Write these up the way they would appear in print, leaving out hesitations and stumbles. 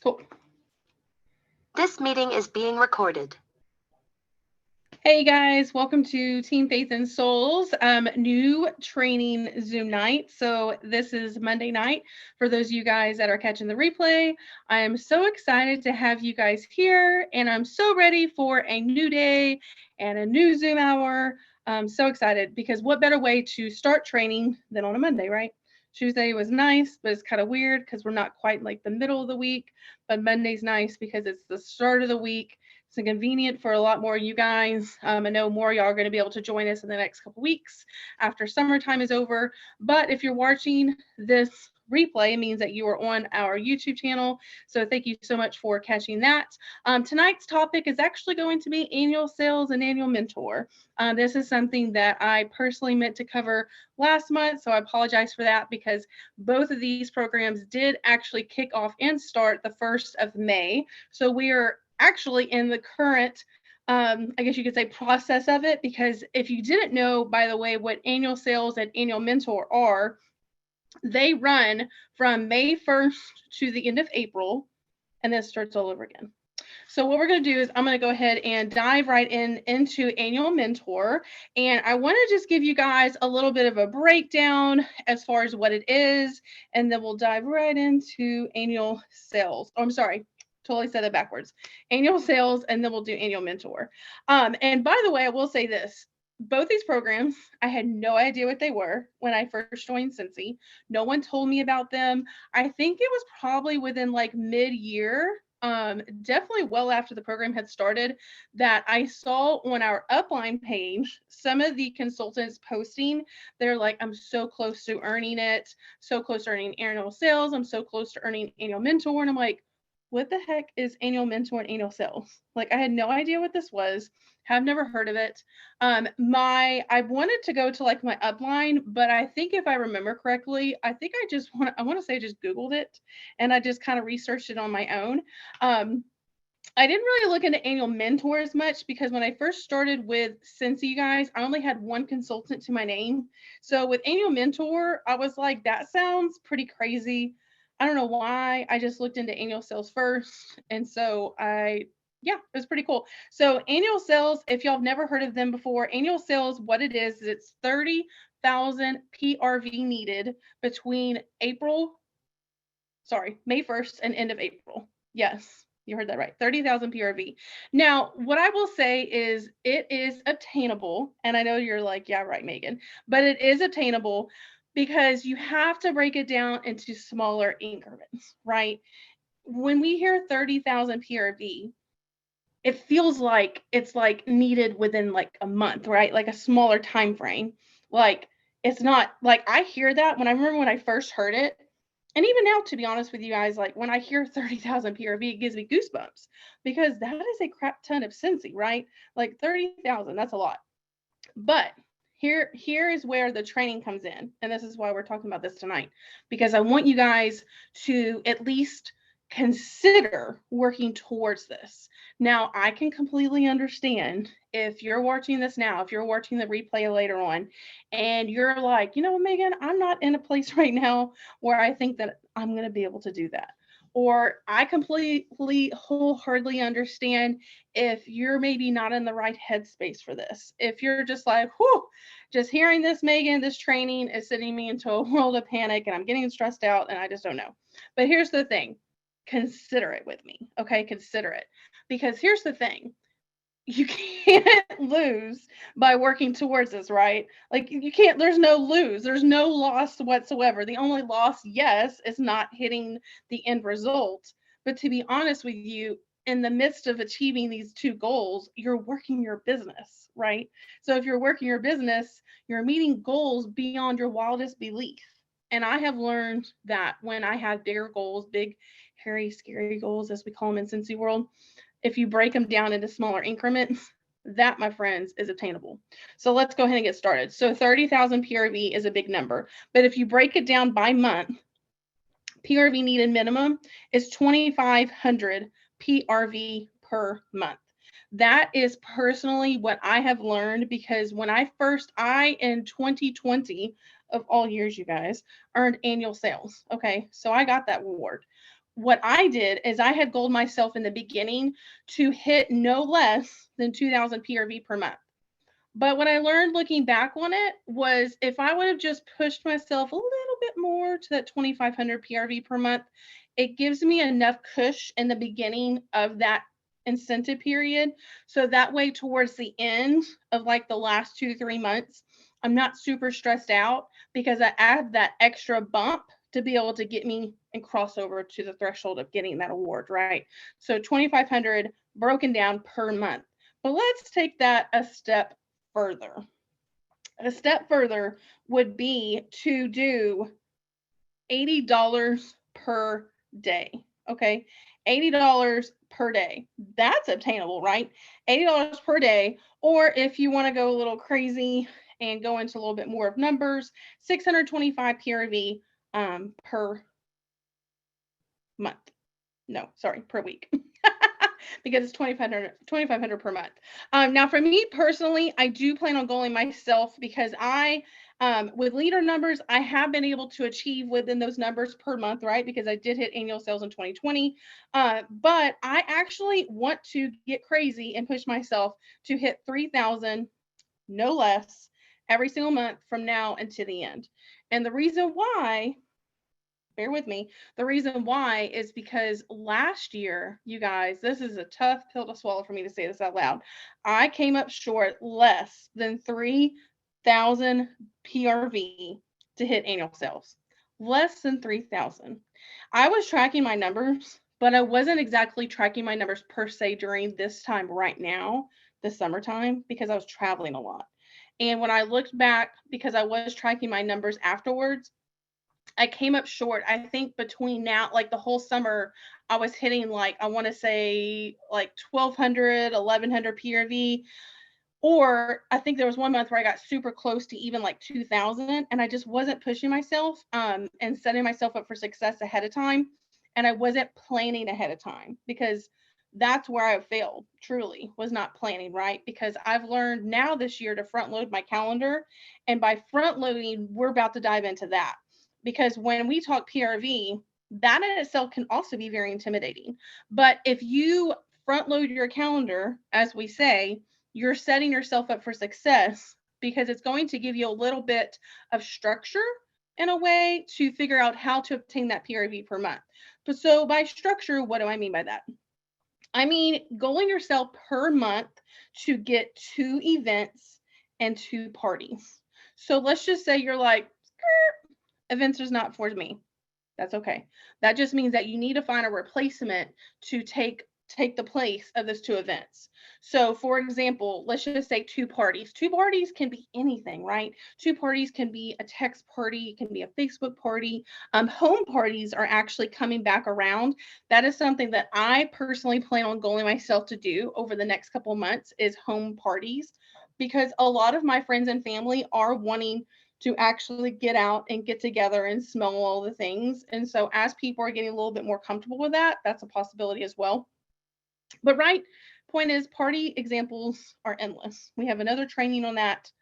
Cool. This meeting is being recorded. Hey guys, welcome to Team Faith and Souls new training Zoom night. So this is Monday night for those of you guys that are catching the replay. I am so excited to have you guys here, and I'm so ready for a new day and a new Zoom hour. I'm so excited because what better way to start training than on a Monday, right? Tuesday was nice, but it's kind of weird because we're not quite like the middle of the week. But Monday's nice because it's the start of the week. It's convenient for a lot more of you guys. I know more of y'all are going to be able to join us in the next couple weeks after summertime is over. But if you're watching this replay, it means that you are on our YouTube channel. So thank you so much for catching that. Tonight's topic is actually going to be annual sales and annual mentor. This is something that I personally meant to cover last month, so I apologize for that because both of these programs did actually kick off and start the 1st of May. So we are actually in the current I guess you could say process of it, because if you didn't know, by the way, what annual sales and annual mentor are, they run from May 1st to the end of April, and then it starts all over again. So what we're going to do is I'm going to go ahead and dive right into annual mentor, and I want to just give you guys a little bit of a breakdown as far as what it is, and then we'll dive right into annual sales. Oh, I'm sorry, totally said that backwards. Annual sales, and then we'll do annual mentor. And by the way, I will say this: both these programs, I had no idea what they were when I first joined Cincy. No one told me about them. I think it was probably within like mid-year, definitely well after the program had started, that I saw on our upline page some of the consultants posting. They're like, I'm so close to earning it, so close to earning annual sales, I'm so close to earning annual mentor. And I'm like, what the heck is annual mentor and annual sales? Like, I had no idea what this was, have never heard of it. I wanted to go to like my upline, but I think if I remember correctly, I want to say I just Googled it, and I just kind of researched it on my own. um, I didn't really look into annual mentor as much because when I first started with Cincy, guys, I only had one consultant to my name. So with annual mentor, I was like, that sounds pretty crazy. I don't know why. I just looked into annual sales first. And so yeah, it was pretty cool. So annual sales, if y'all have never heard of them before, annual sales, what it is it's 30,000 PRV needed between May 1st and end of April. Yes, you heard that right. 30,000 PRV. Now, what I will say is it is attainable. And I know you're like, yeah, right, Megan, but it is attainable because you have to break it down into smaller increments, right? When we hear 30,000 PRV, it feels like it's like needed within like a month, right? Like a smaller time frame. Like it's not like I hear that when I remember when I first heard it, and even now, to be honest with you guys, like when I hear 30,000 PRV, it gives me goosebumps because that is a crap ton of Cincy, right? Like 30,000, that's a lot. But here is where the training comes in, and this is why we're talking about this tonight, because I want you guys to at least consider working towards this. Now, I can completely understand if you're watching this now, if you're watching the replay later on, and you're like, you know, Megan, I'm not in a place right now where I think that I'm going to be able to do that. Or I completely, wholeheartedly understand if you're maybe not in the right headspace for this. If you're just like, whew, just hearing this, Megan, this training is sending me into a world of panic and I'm getting stressed out and I just don't know. But here's the thing, consider it with me. Okay, consider it. Because here's the thing, you can't lose by working towards this, right? Like you can't, there's no lose, there's no loss whatsoever. The only loss, yes, is not hitting the end result. But to be honest with you, in the midst of achieving these two goals, you're working your business, right? So if you're working your business, you're meeting goals beyond your wildest belief. And I have learned that when I have bigger goals, big, hairy, scary goals, as we call them in Cincy world, if you break them down into smaller increments, that, my friends, is attainable. So let's go ahead and get started. So 30,000 PRV is a big number, but if you break it down by month, PRV needed minimum is 2,500 PRV per month. That is personally what I have learned, because when I in 2020, of all years, you guys, earned annual sales. Okay, so I got that reward. what I did is I had goaled myself in the beginning to hit no less than 2,000 PRV per month. But what I learned looking back on it was if I would have just pushed myself a little bit more to that 2,500 PRV per month, it gives me enough push in the beginning of that incentive period. So that way, towards the end of like the last 2 to 3 months, I'm not super stressed out because I add that extra bump to be able to get me and cross over to the threshold of getting that award, right? So 2,500 broken down per month. But let's take that a step further. A step further would be to do $80 per day. Okay. $80 per day. That's obtainable, right? $80 per day. Or if you want to go a little crazy and go into a little bit more of numbers, 625 PRV per month. No, sorry, per week. Because it's 2,500 per month. Now, for me personally, I do plan on goaling myself because with leader numbers, I have been able to achieve within those numbers per month, right? Because I did hit annual sales in 2020. But I actually want to get crazy and push myself to hit 3,000, no less, every single month from now until the end. And the reason why, bear with me. The reason why is because last year, you guys, this is a tough pill to swallow for me to say this out loud. I came up short less than 3,000 PRV to hit annual sales. Less than 3,000. I was tracking my numbers, but I wasn't exactly tracking my numbers per se during this time right now, the summertime, because I was traveling a lot. And when I looked back, because I was tracking my numbers afterwards, I came up short. I think between now, like the whole summer, I was hitting like, I want to say like 1,200, 1,100 PRV. Or I think there was one month where I got super close to even like 2,000 and I just wasn't pushing myself and setting myself up for success ahead of time. And I wasn't planning ahead of time because that's where I failed, truly, was not planning, right? Because I've learned now this year to front load my calendar. And by front loading, we're about to dive into that. Because when we talk PRV, that in itself can also be very intimidating. But if you front load your calendar, as we say, you're setting yourself up for success because it's going to give you a little bit of structure in a way to figure out how to obtain that PRV per month. But so by structure, what do I mean by that? I mean, goaling yourself per month to get 2 events and 2 parties. So let's just say you're like, events is not for me. That's okay. That just means that you need to find a replacement to take the place of those 2 events. So for example, let's just say 2 parties. 2 parties can be anything, right? 2 parties can be a text party, it can be a Facebook party. Home parties are actually coming back around. That is something that I personally plan on going myself to do over the next couple of months is home parties because a lot of my friends and family are wanting to actually get out and get together and smell all the things. And so as people are getting a little bit more comfortable with that, that's a possibility as well. But right, point is party examples are endless. We have another training on that.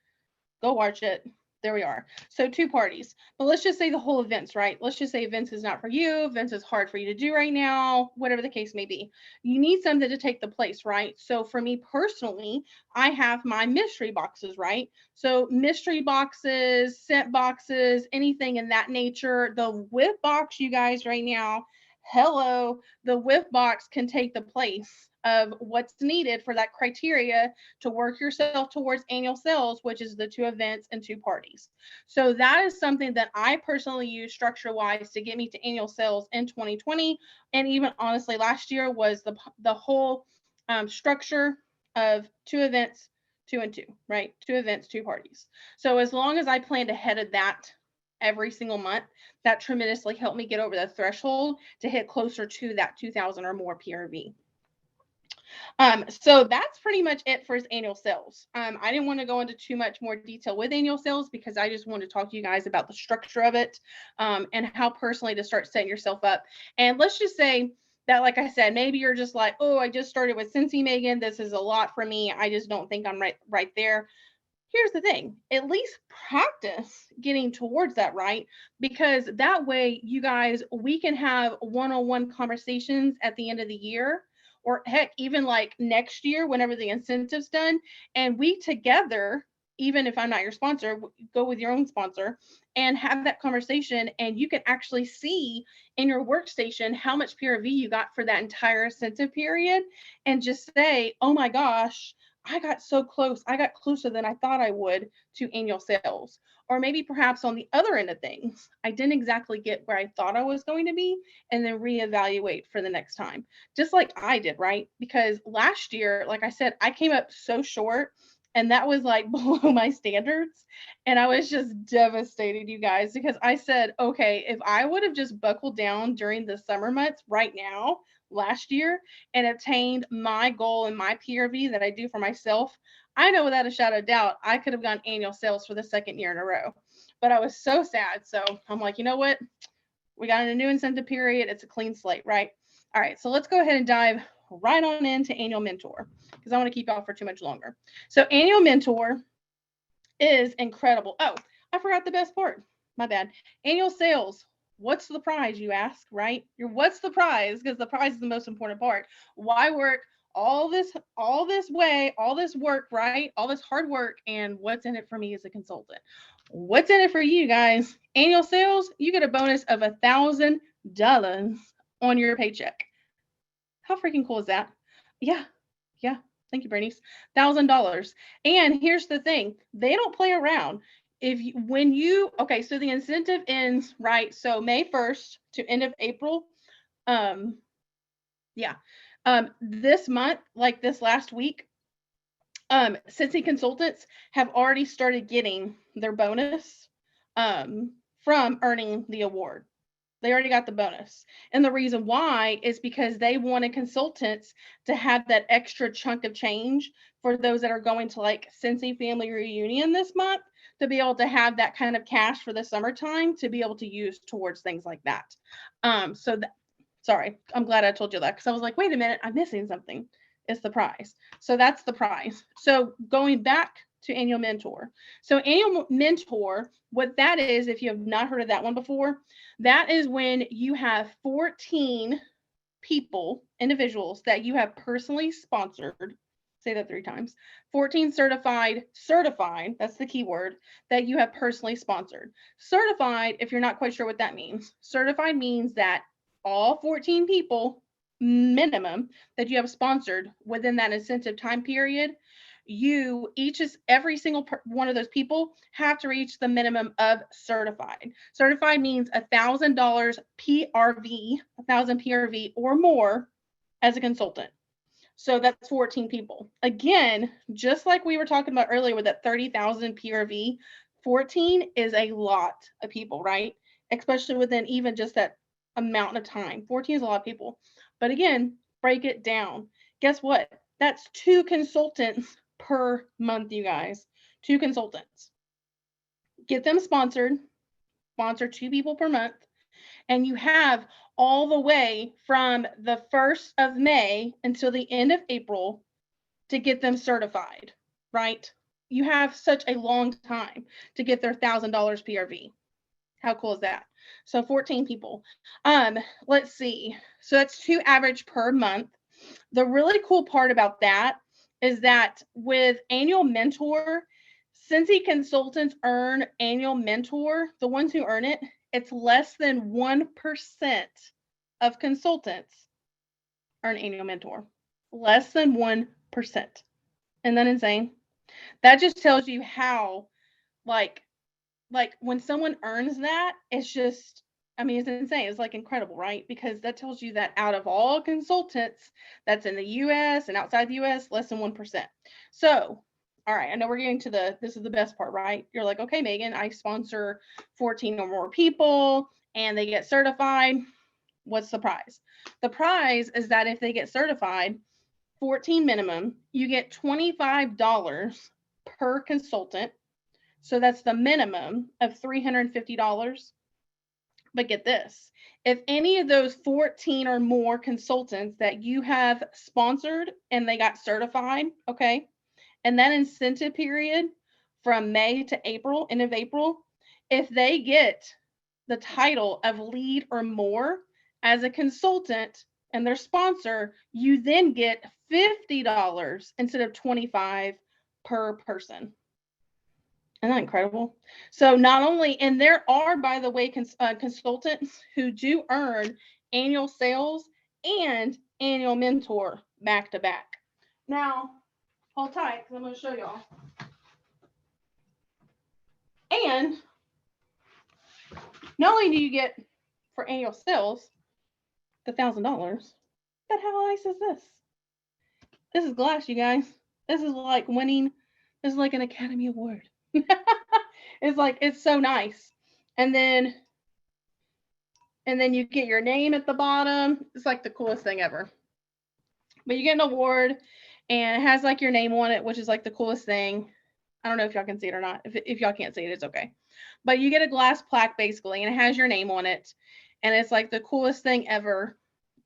Go watch it. There we are. So 2 parties, but let's just say the whole events, right? Let's just say events is not for you. Events is hard for you to do right now, whatever the case may be. You need something to take the place, right? So for me personally, I have my mystery boxes, right? So mystery boxes, scent boxes, anything in that nature. The whiff box, you guys, right now, hello, the whiff box can take the place of what's needed for that criteria to work yourself towards annual sales, which is the 2 events and 2 parties. So that is something that I personally use structure wise to get me to annual sales in 2020. And even honestly, last year was the whole structure of 2 events, 2 and 2, right? 2 events, 2 parties. So as long as I planned ahead of that every single month, that tremendously helped me get over the threshold to hit closer to that 2,000 or more PRV. So that's pretty much it for his annual sales. I didn't want to go into too much more detail with annual sales because I just wanted to talk to you guys about the structure of it and how personally to start setting yourself up. And let's just say that, like I said, maybe you're just like, oh, I just started with Scentsy Megan. This is a lot for me. I just don't think I'm right there. here's the thing, at least practice getting towards that, right? Because that way, you guys, we can have one-on-one conversations at the end of the year, or heck, even like next year, whenever the incentive's done, and we together, even if I'm not your sponsor, go with your own sponsor and have that conversation. And you can actually see in your workstation how much PRV you got for that entire incentive period and just say, oh my gosh, I got so close. I got closer than I thought I would to annual sales. Or maybe perhaps on the other end of things, I didn't exactly get where I thought I was going to be and then reevaluate for the next time. Just like I did, right? Because last year, like I said, I came up so short and that was like below my standards. And I was just devastated, you guys, because I said, okay, if I would have just buckled down during the summer months right now, last year, and obtained my goal and my PRV that I do for myself, I know without a shadow of doubt I could have gone annual sales for the second year in a row. But I was so sad. So I'm like, you know what? We got in a new incentive period. It's a clean slate, right? All right. So let's go ahead and dive right on into Annual Mentor because I want to keep y'all for too much longer. So Annual Mentor is incredible. Oh, I forgot the best part. My bad. Annual sales. What's the prize, you ask, right? What's the prize? Because the prize is the most important part. Why work all this way, all this work, right? All this hard work, and what's in it for me as a consultant? What's in it for you guys? Annual sales, you get a bonus of $1,000 on your paycheck. How freaking cool is that? Yeah, yeah. Thank you, Bernice. $1,000. And here's the thing: they don't play around. Okay, so the incentive ends right. So May 1st to end of April. Yeah. This month, like this last week, Cincy consultants have already started getting their bonus from earning the award. They already got the bonus. And the reason why is because they wanted consultants to have that extra chunk of change for those that are going to like Cincy family reunion this month to be able to have that kind of cash for the summertime to be able to use towards things like that. Sorry, I'm glad I told you that because I was like, wait a minute, I'm missing something. It's the prize. So that's the prize. So going back to Annual Mentor. So Annual Mentor, what that is, if you have not heard of that one before, that is when you have 14 people, individuals that you have personally sponsored. Say that 3 times. 14 certified, that's the key word, that you have personally sponsored. Certified, if you're not quite sure what that means, certified means that all 14 people minimum that you have sponsored within that incentive time period, every single one of those people have to reach the minimum of certified. Certified means $1,000 PRV, 1,000 PRV or more as a consultant. So that's 14 people. Again, just like we were talking about earlier with that 30,000 PRV, 14 is a lot of people, right? Especially within even just that amount of time. 14 is a lot of people. But again, break it down. Guess what? That's 2 consultants per month, you guys. 2 consultants. Get them sponsored. Sponsor 2 people per month. And you have all the way from the 1st of May until the end of April to get them certified, right? You have such a long time to get their $1,000 PRV. How cool is that? So 14 people. Let's see. So that's 2 average per month. The really cool part about that is that with Annual Mentor, Cincy consultants earn Annual Mentor, the ones who earn it, it's less than 1% of consultants earn Annual Mentor. Less than 1%. Isn't that insane? That just tells you how, like when someone earns that, it's just, I mean, it's insane. It's like incredible, right? Because that tells you that out of all consultants that's in the US and outside the US, less than 1%. So, all right, I know we're getting to this is the best part, right? You're like, okay, Megan, I sponsor 14 or more people and they get certified. What's the prize? The prize is that if they get certified, 14 minimum, you get $25 per consultant. So that's the minimum of $350. But get this, if any of those 14 or more consultants that you have sponsored and they got certified, okay, and that incentive period from May to April, end of April, if they get the title of lead or more as a consultant and their sponsor, you then get $50 instead of $25 per person. Isn't that incredible? So not only, and there are, by the way, consultants who do earn annual sales and annual mentor back to back. Now, hold tight because I'm going to show y'all. And not only do you get for annual sales the $1,000, but how nice is this? This is glass, you guys. This is like winning. This is like an Academy Award. It's like, it's so nice. And then you get your name at the bottom. It's like the coolest thing ever. But you get an award and it has like your name on it, which is like the coolest thing. I don't know if y'all can see it or not. If y'all can't see it, it's okay. But you get a glass plaque basically, and it has your name on it. And it's like the coolest thing ever.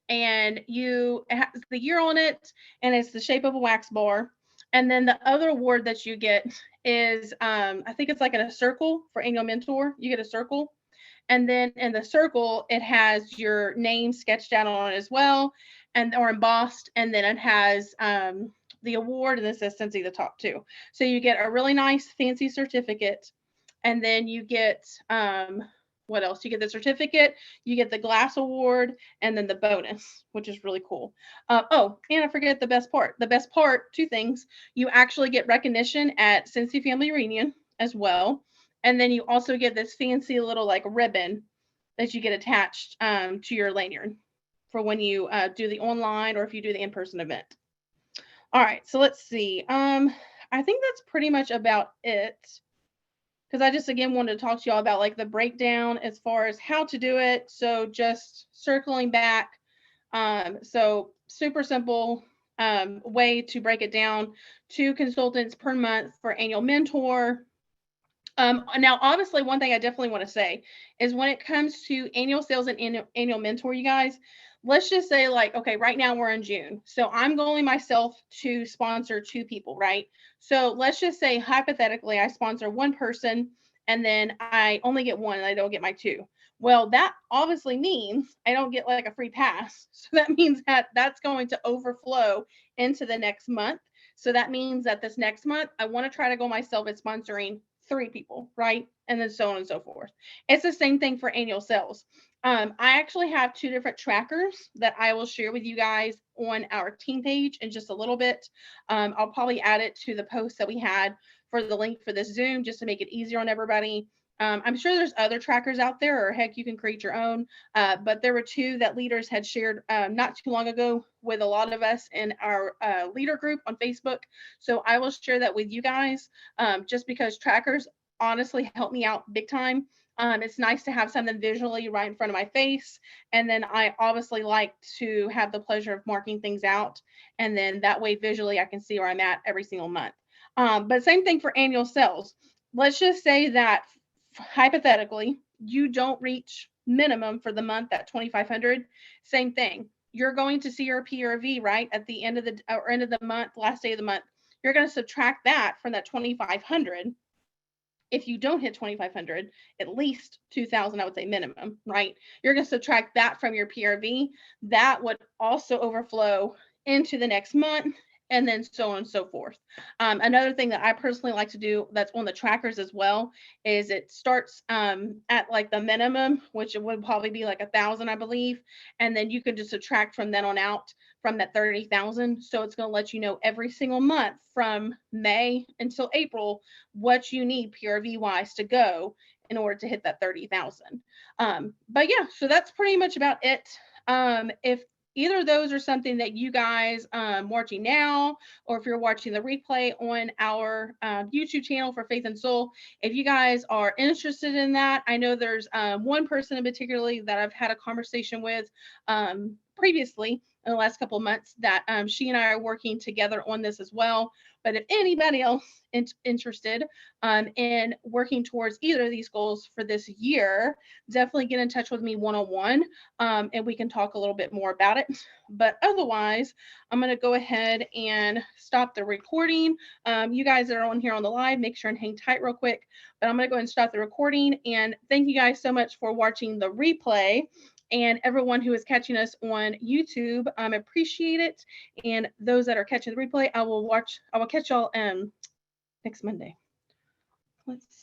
And it has the year on it, and it's the shape of a wax bar. And then the other award that you get is, I think it's like in a circle for annual mentor. You get a circle. And then in the circle, it has your name sketched out on it as well, or embossed. And then it has the award, and this says Cincy the top two. So you get a really nice fancy certificate. And then you get, what else? You get the certificate, you get the glass award, and then the bonus, which is really cool. Oh, and I forget the best part. The best part, two things. You actually get recognition at Cincy Family Reunion as well. And then you also get this fancy little like ribbon that you get attached to your lanyard for when you do the online or if you do the in-person event. All right, so let's see. I think that's pretty much about it. Because I just, again, wanted to talk to y'all about like the breakdown as far as how to do it. So just circling back. So super simple way to break it down. 2 consultants per month for annual mentor. Now, obviously, one thing I definitely want to say is when it comes to annual sales and annual mentor, you guys, let's just say like, okay, right now we're in June. So I'm going myself to sponsor 2 people, right? So let's just say hypothetically, I sponsor 1 person and then I only get 1 and I don't get my 2. Well, that obviously means I don't get like a free pass. So that means that that's going to overflow into the next month. So that means that this next month, I want to try to go myself at sponsoring 3 people, right? And then so on and so forth. It's the same thing for annual sales. I actually have 2 different trackers that I will share with you guys on our team page in just a little bit. I'll probably add it to the post that we had for the link for this Zoom just to make it easier on everybody. I'm sure there's other trackers out there, or heck, you can create your own. But there were 2 that leaders had shared not too long ago with a lot of us in our leader group on Facebook. So I will share that with you guys just because trackers honestly help me out big time. It's nice to have something visually right in front of my face. And then I obviously like to have the pleasure of marking things out. And then that way visually I can see where I'm at every single month. But same thing for annual sales. Let's just say that hypothetically, you don't reach minimum for the month at 2,500. Same thing. You're going to see your PRV right at the end of the month, last day of the month. You're going to subtract that from that 2,500. If you don't hit 2,500, at least 2,000, I would say minimum, right? You're going to subtract that from your PRV. That would also overflow into the next month, and then so on and so forth. Another thing that I personally like to do that's on the trackers as well is it starts at like the minimum, which it would probably be like 1,000, I believe. And then you can just subtract from then on out from that 30,000. So it's going to let you know every single month from May until April what you need PRV wise to go in order to hit that 30,000. But yeah, so that's pretty much about it. If either of those are something that you guys watching now, or if you're watching the replay on our YouTube channel for Faith and Soul, if you guys are interested in that, I know there's one person in particularly that I've had a conversation with previously in the last couple of months that she and I are working together on this as well. But if anybody else interested in working towards either of these goals for this year, definitely get in touch with me one-on-one, and we can talk a little bit more about it. But otherwise, I'm going to go ahead and stop the recording. You guys that are on here on the live, make sure and hang tight real quick. But I'm going to go ahead and stop the recording. And thank you guys so much for watching the replay. And everyone who is catching us on YouTube, appreciate it. And those that are catching the replay, I will catch y'all next Monday. Let's